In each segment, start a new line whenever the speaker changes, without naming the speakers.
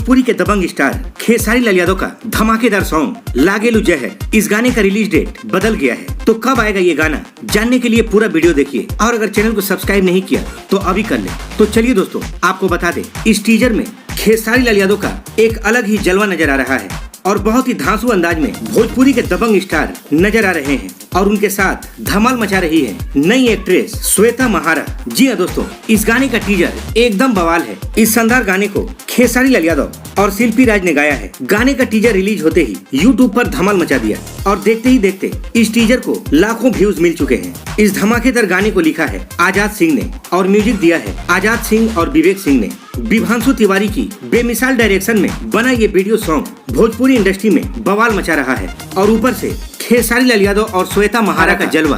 भोजपुरी के दबंग स्टार खेसारी लाल यादव का धमाकेदार सॉन्ग लागेलू जय है। इस गाने का रिलीज डेट बदल गया है, तो कब आएगा ये गाना जानने के लिए पूरा वीडियो देखिए। और अगर चैनल को सब्सक्राइब नहीं किया तो अभी कर ले। तो चलिए दोस्तों, आपको बता दे, इस टीजर में खेसारी लाल यादव का एक अलग ही जलवा नजर आ रहा है और बहुत ही धांसू अंदाज में भोजपुरी के दबंग स्टार नजर आ रहे हैं और उनके साथ धमाल मचा रही है नई एक्ट्रेस श्वेता महारा। जी हाँ दोस्तों, इस गाने का टीजर एकदम बवाल है। इस शानदार गाने को खेसारी लाल यादव और शिल्पी राज ने गाया है। गाने का टीजर रिलीज होते ही यूट्यूब पर धमाल मचा दिया और देखते ही देखते इस टीजर को लाखों व्यूज मिल चुके हैं। इस धमाकेदार गाने को लिखा है आजाद सिंह ने और म्यूजिक दिया है आजाद सिंह और विवेक सिंह ने। विभांशु तिवारी की बेमिसाल डायरेक्शन में बना ये वीडियो सॉन्ग भोजपुरी इंडस्ट्री में बवाल मचा रहा है और ऊपर से खेसारी लाल यादव और श्वेता महारा का जलवा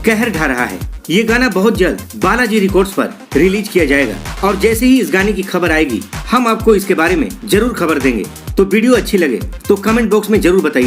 कहर ढा रहा है। ये गाना बहुत जल्द बालाजी रिकॉर्ड्स पर रिलीज किया जाएगा और जैसे ही इस गाने की खबर आएगी हम आपको इसके बारे में जरूर खबर देंगे। तो वीडियो अच्छी लगे तो कमेंट बॉक्स में जरूर बताइए।